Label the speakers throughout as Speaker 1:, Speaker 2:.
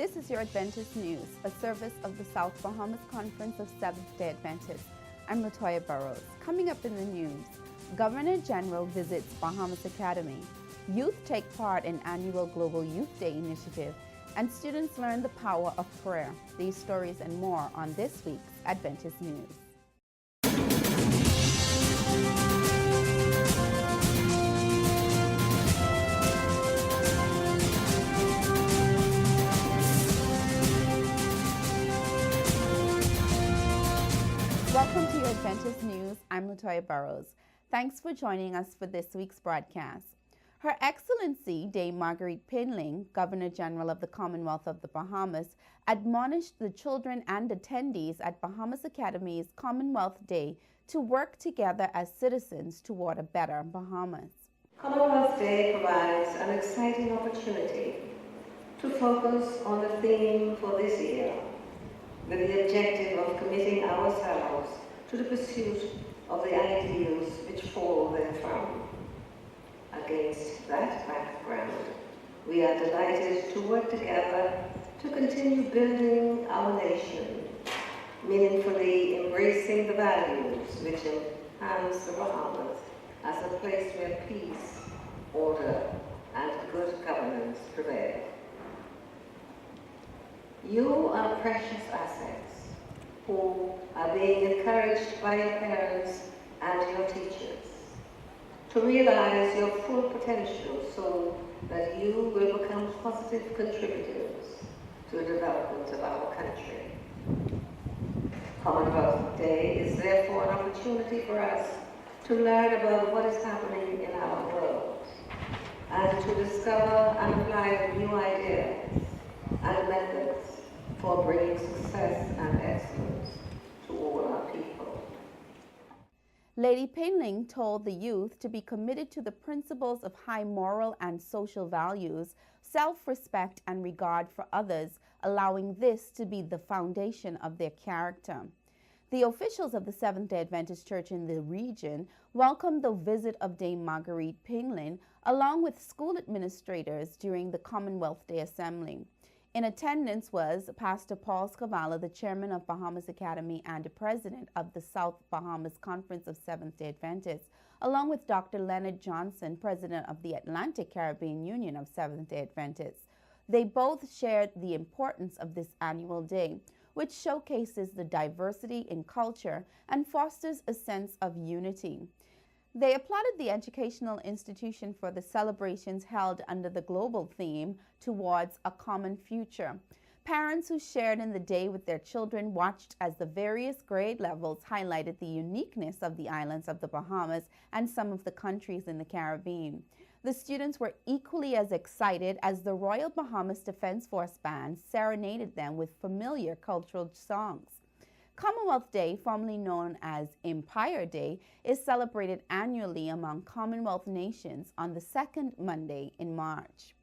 Speaker 1: This is your Adventist News, a service of the South Bahamas Conference of Seventh-day Adventists. I'm Latoya Burrows. Coming up in the news, Governor General visits Bahamas Academy. Youth take part in annual Global Youth Day initiative, and students learn the power of prayer. These stories and more on this week's Adventist News. Welcome to your Adventist News. I'm Latoya Burrows. Thanks for joining us for this week's broadcast. Her Excellency Dame Marguerite Pinling, Governor General of the Commonwealth of the Bahamas, admonished the children and attendees at Bahamas Academy's Commonwealth Day to work together as citizens toward a better Bahamas.
Speaker 2: Commonwealth Day provides an exciting opportunity to focus on the theme for this year, with the objective of committing ourselves to the pursuit of the ideals which fall therefrom. Against that background, we are delighted to work together to continue building our nation, meaningfully embracing the values which enhance the Bahamas as a place where peace, order, and good governance prevail. You are precious assets who are being encouraged by your parents and your teachers to realize your full potential so that you will become positive contributors to the development of our country. Commonwealth Day is therefore an opportunity for us to learn about what is happening in our world and to discover and apply new ideas and methods for bringing success and excellence to all our people.
Speaker 1: Lady Pinling told the youth to be committed to the principles of high moral and social values, self-respect and regard for others, allowing this to be the foundation of their character. The officials of the Seventh-day Adventist Church in the region welcomed the visit of Dame Marguerite Pinling along with school administrators during the Commonwealth Day Assembly. In attendance was Pastor Paul Scavala, the chairman of Bahamas Academy and the president of the South Bahamas Conference of Seventh-day Adventists, along with Dr. Leonard Johnson, president of the Atlantic Caribbean Union of Seventh-day Adventists. They both shared the importance of this annual day, which showcases the diversity in culture and fosters a sense of unity. They applauded the educational institution for the celebrations held under the global theme, Towards a Common Future. Parents who shared in the day with their children watched as the various grade levels highlighted the uniqueness of the islands of the Bahamas and some of the countries in the Caribbean. The students were equally as excited as the Royal Bahamas Defense Force Band serenaded them with familiar cultural songs. Commonwealth Day, formerly known as Empire Day, is celebrated annually among Commonwealth nations on the second Monday in March.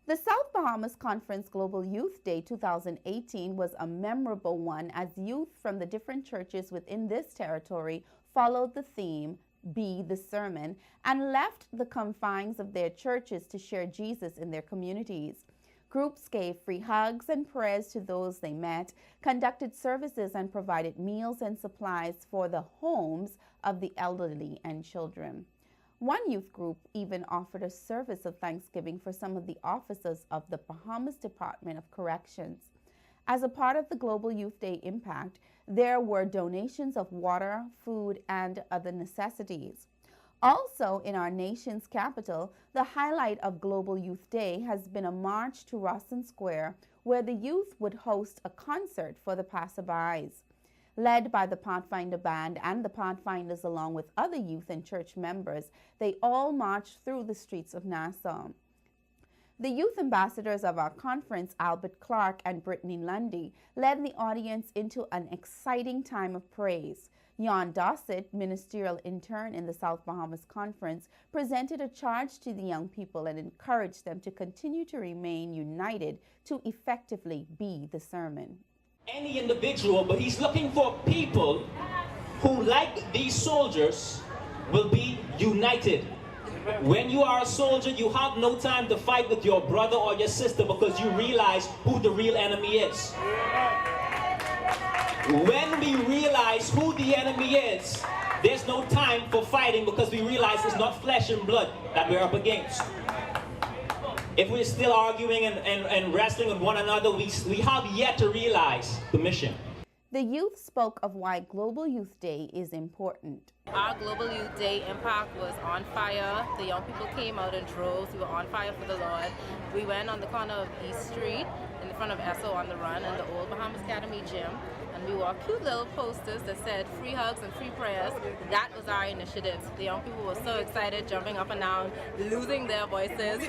Speaker 1: The South Bahamas Conference Global Youth Day 2018 was a memorable one as youth from the different churches within this territory followed the theme, Be the Sermon, and left the confines of their churches to share Jesus in their communities. Groups gave free hugs and prayers to those they met, conducted services and provided meals and supplies for the homes of the elderly and children. One youth group even offered a service of Thanksgiving for some of the officers of the Bahamas Department of Corrections. As a part of the Global Youth Day impact, there were donations of water, food, and other necessities. Also, in our nation's capital, the highlight of Global Youth Day has been a march to Rawson Square, where the youth would host a concert for the passerbys. Led by the Pathfinder Band and the Pathfinders along with other youth and church members, they all marched through the streets of Nassau. The youth ambassadors of our conference, Albert Clark and Brittany Lundy, led the audience into an exciting time of praise. Jan Dossett, ministerial intern in the South Bahamas Conference, presented a charge to the young people and encouraged them to continue to remain united to effectively be the sermon.
Speaker 3: Any individual, but he's looking for people who, like these soldiers, will be united. When you are a soldier, you have no time to fight with your brother or your sister because you realize who the real enemy is. When we realize who the enemy is, there's no time for fighting because we realize it's not flesh and blood that we're up against. If we're still arguing and wrestling with one another, we have yet to realize the mission.
Speaker 1: The youth spoke of why Global Youth Day is important.
Speaker 4: Our Global Youth Day impact was on fire. The young people came out in droves. We were on fire for the Lord. We went on the corner of East Street in front of Esso on the Run and the old Bahamas Academy gym. And we wore cute little posters that said free hugs and free prayers. That was our initiative. The young people were so excited, jumping up and down, losing their voices.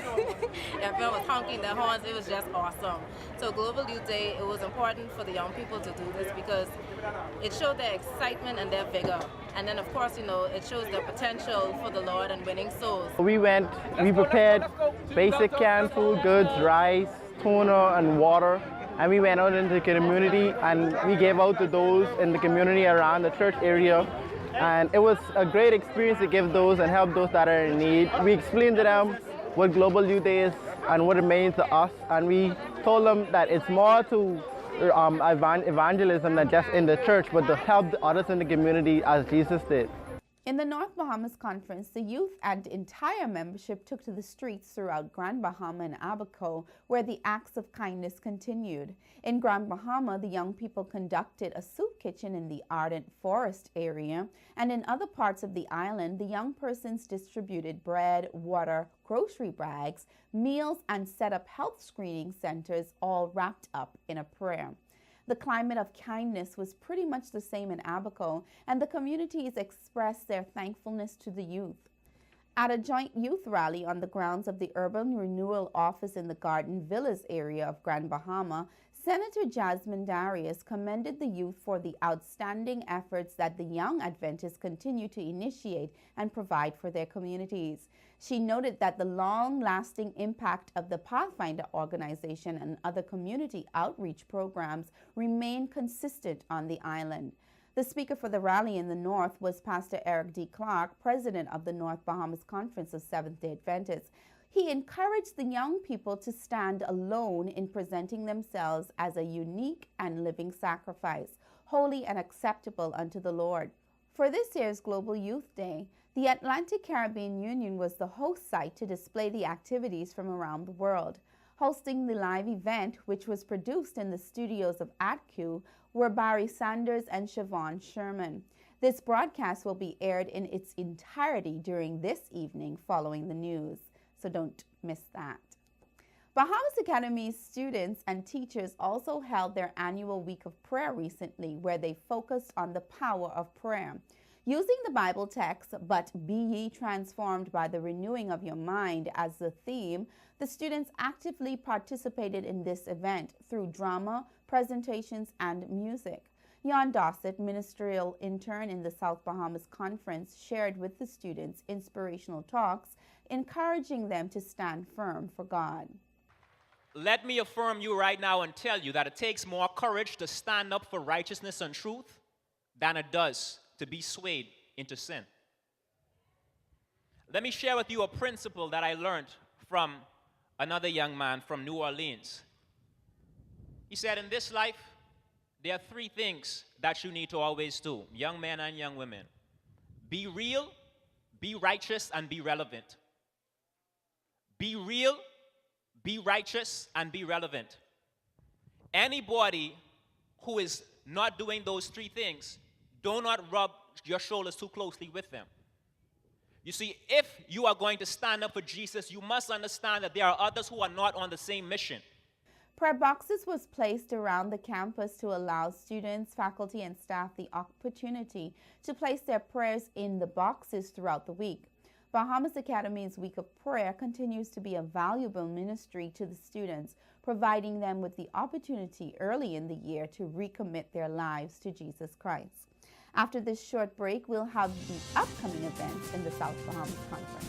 Speaker 4: Everyone was honking their horns. It was just awesome. So Global Youth Day, it was important for the young people to do this because it showed their excitement and their vigor. And then, of course, you know, it shows their potential for the Lord and winning souls.
Speaker 5: We prepared basic canned food goods, rice, tuna, and water. And we went out into the community and we gave out to those in the community around the church area. And it was a great experience to give those and help those that are in need. We explained to them what Global Youth Day is and what it means to us. And we told them that it's more to evangelism than just in the church, but to help the others in the community as Jesus did.
Speaker 1: In the North Bahamas Conference, the youth and entire membership took to the streets throughout Grand Bahama and Abaco, where the acts of kindness continued. In Grand Bahama, the young people conducted a soup kitchen in the Ardent Forest area, and in other parts of the island, the young persons distributed bread, water, grocery bags, meals, and set up health screening centers, all wrapped up in a prayer. The climate of kindness was pretty much the same in Abaco, and the communities expressed their thankfulness to the youth. At a joint youth rally on the grounds of the Urban Renewal Office in the Garden Villas area of Grand Bahama, Senator Jasmine Darius commended the youth for the outstanding efforts that the young Adventists continue to initiate and provide for their communities. She noted that the long-lasting impact of the Pathfinder organization and other community outreach programs remain consistent on the island. The speaker for the rally in the North was Pastor Eric D. Clark, president of the North Bahamas Conference of Seventh-day Adventists. He encouraged the young people to stand alone in presenting themselves as a unique and living sacrifice, holy and acceptable unto the Lord. For this year's Global Youth Day, the Atlantic Caribbean Union was the host site to display the activities from around the world. Hosting the live event, which was produced in the studios of ATQ, were Barry Sanders and Siobhan Sherman. This broadcast will be aired in its entirety during this evening following the news, so don't miss that. Bahamas Academy's students and teachers also held their annual week of prayer recently, where they focused on the power of prayer. Using the Bible text, "But be ye transformed by the renewing of your mind," as the theme, the students actively participated in this event through drama, presentations, and music. Jan Dossett, ministerial intern in the South Bahamas Conference, shared with the students inspirational talks, encouraging them to stand firm for God.
Speaker 3: Let me affirm you right now and tell you that it takes more courage to stand up for righteousness and truth than it does to be swayed into sin. Let me share with you a principle that I learned from another young man from New Orleans. He said, in this life, there are three things that you need to always do, young men and young women. Be real, be righteous, and be relevant. Be real, be righteous, and be relevant. Anybody who is not doing those three things, do not rub your shoulders too closely with them. You see, if you are going to stand up for Jesus, you must understand that there are others who are not on the same mission.
Speaker 1: Prayer boxes was placed around the campus to allow students, faculty, and staff the opportunity to place their prayers in the boxes throughout the week. Bahamas Academy's Week of Prayer continues to be a valuable ministry to the students, providing them with the opportunity early in the year to recommit their lives to Jesus Christ. After this short break, we'll have the upcoming events in the South Bahamas Conference.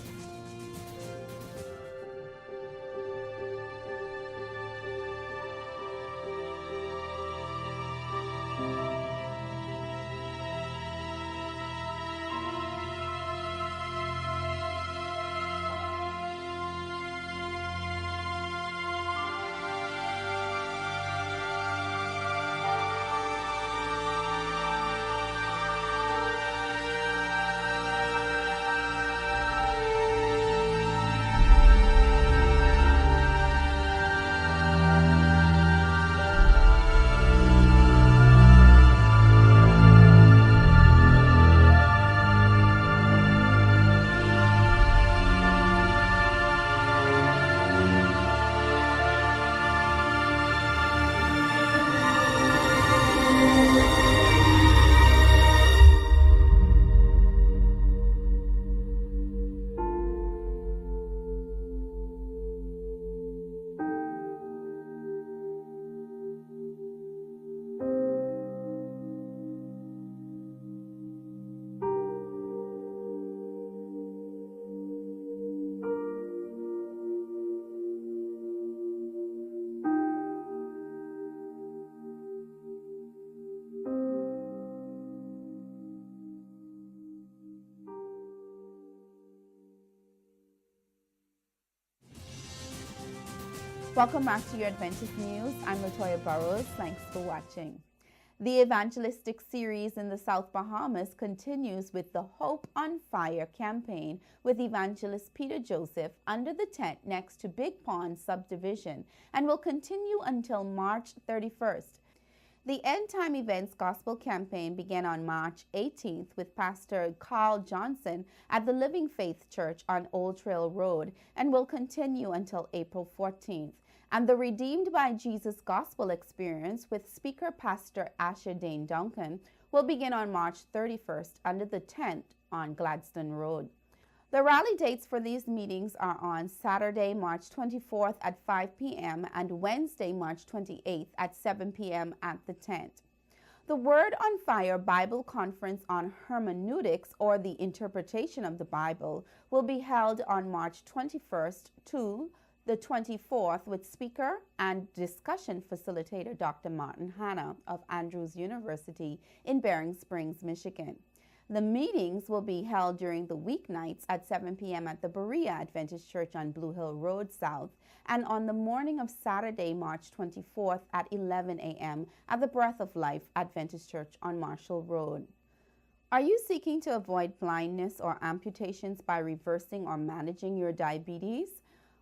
Speaker 1: Welcome back to your Adventist News. I'm Latoya Burrows. Thanks for watching. The evangelistic series in the South Bahamas continues with the Hope on Fire campaign with evangelist Peter Joseph under the tent next to Big Pond Subdivision and will continue until March 31st. The End Time Events Gospel Campaign began on March 18th with Pastor Carl Johnson at the Living Faith Church on Old Trail Road and will continue until April 14th. And the Redeemed by Jesus Gospel Experience with speaker Pastor Asher Dane Duncan will begin on March 31st under the tent on Gladstone Road. The rally dates for these meetings are on Saturday, March 24th at 5 p.m. and Wednesday, March 28th at 7 p.m. at the tent. The Word on Fire Bible Conference on Hermeneutics, or the interpretation of the Bible, will be held on March 21st to the 24th with speaker and discussion facilitator Dr. Martin Hanna of Andrews University in Bering Springs, Michigan. The meetings will be held during the weeknights at 7 p.m. at the Berea Adventist Church on Blue Hill Road South and on the morning of Saturday, March 24th at 11 a.m. at the Breath of Life Adventist Church on Marshall Road. Are you seeking to avoid blindness or amputations by reversing or managing your diabetes?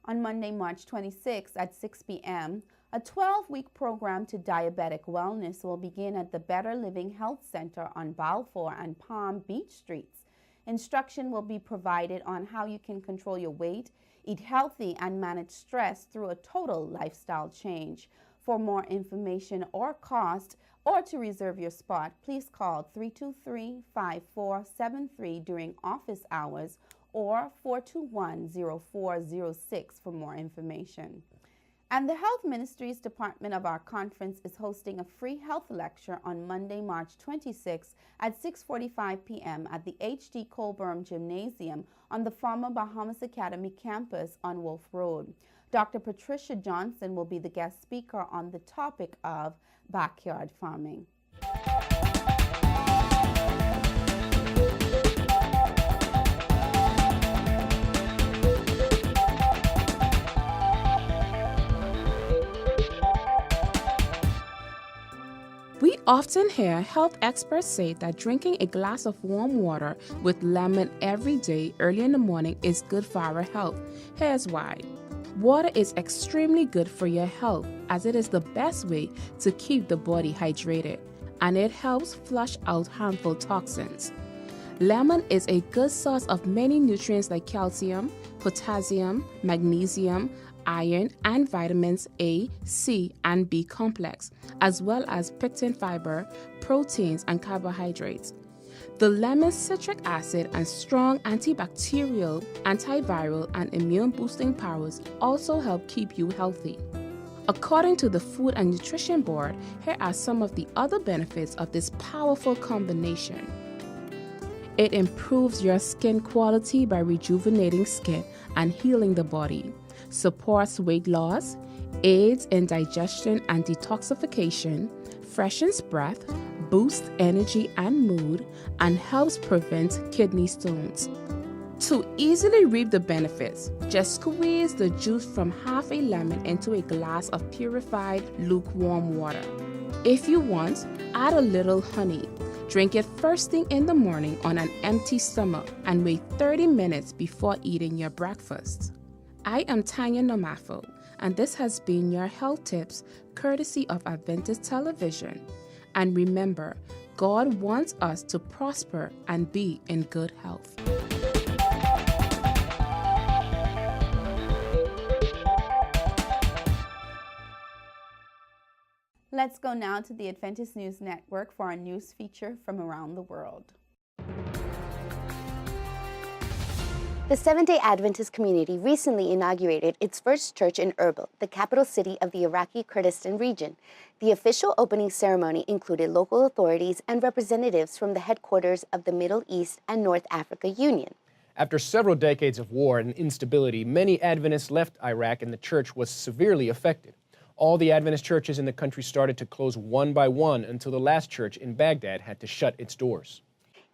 Speaker 1: On Monday, March 26th at 6 p.m., a 12-week program to diabetic wellness will begin at the Better Living Health Center on Balfour and Palm Beach Streets. Instruction will be provided on how you can control your weight, eat healthy, and manage stress through a total lifestyle change. For more information or cost, or to reserve your spot, please call 323-5473 during office hours or 421-0406 for more information. And the Health Ministries Department of our conference is hosting a free health lecture on Monday, March 26th at 6:45 p.m. at the H.D. Colburn Gymnasium on the former Bahamas Academy campus on Wolf Road. Dr. Patricia Johnson will be the guest speaker on the topic of backyard farming.
Speaker 6: We often hear health experts say that drinking a glass of warm water with lemon every day early in the morning is good for our health. Here's why. Water is extremely good for your health as it is the best way to keep the body hydrated, and it helps flush out harmful toxins. Lemon is a good source of many nutrients like calcium, potassium, magnesium, iron, and vitamins A, C, and B complex, as well as pectin fiber, proteins, and carbohydrates. The lemon's citric acid and strong antibacterial, antiviral, and immune-boosting powers also help keep you healthy. According to the Food and Nutrition Board, here are some of the other benefits of this powerful combination. It improves your skin quality by rejuvenating skin and healing the body, supports weight loss, aids in digestion and detoxification, freshens breath, boosts energy and mood, and helps prevent kidney stones. To easily reap the benefits, just squeeze the juice from half a lemon into a glass of purified, lukewarm water. If you want, add a little honey. Drink it first thing in the morning on an empty stomach and wait 30 minutes before eating your breakfast. I am Tanya Nomafo, and this has been your health tips courtesy of Adventist Television. And remember, God wants us to prosper and be in good health.
Speaker 1: Let's go now to the Adventist News Network for our news feature from around the world.
Speaker 7: The Seventh-day Adventist community recently inaugurated its first church in Erbil, the capital city of the Iraqi Kurdistan region. The official opening ceremony included local authorities and representatives from the headquarters of the Middle East and North Africa Union.
Speaker 8: After several decades of war and instability, many Adventists left Iraq and the church was severely affected. All the Adventist churches in the country started to close one by one until the last church in Baghdad had to shut its doors.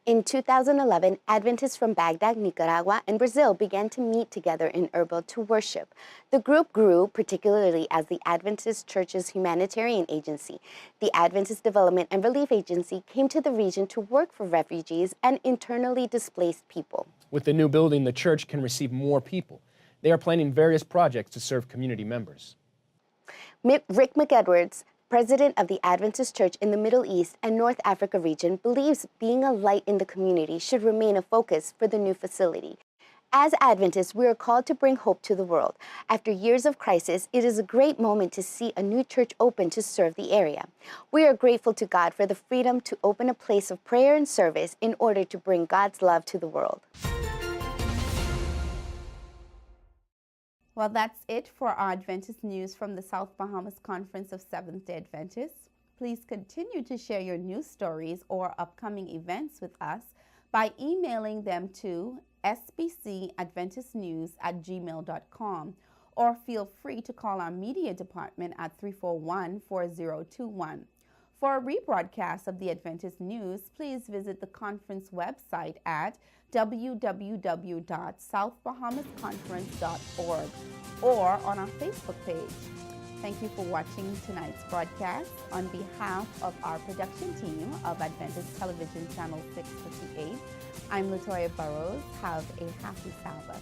Speaker 7: In 2011, Adventists from Baghdad, Nicaragua, and Brazil began to meet together in Erbil to worship. The group grew, particularly as the Adventist Church's humanitarian agency. The Adventist Development and Relief Agency came to the region to work for refugees and internally displaced people.
Speaker 8: With the new building, the church can receive more people. They are planning various projects to serve community members.
Speaker 7: Rick McEdwards, president of the Adventist Church in the Middle East and North Africa region, believes being a light in the community should remain a focus for the new facility. As Adventists, we are called to bring hope to the world. After years of crisis, it is a great moment to see a new church open to serve the area. We are grateful to God for the freedom to open a place of prayer and service in order to bring God's love to the world.
Speaker 1: Well, that's it for our Adventist news from the South Bahamas Conference of Seventh-day Adventists. Please continue to share your news stories or upcoming events with us by emailing them to sbcadventistnews@gmail.com, or feel free to call our media department at 341-4021. For a rebroadcast of the Adventist news, please visit the conference website at www.southbahamasconference.org or on our Facebook page. Thank you for watching tonight's broadcast. On behalf of our production team of Adventist Television Channel 658, I'm Latoya Burrows. Have a happy Sabbath.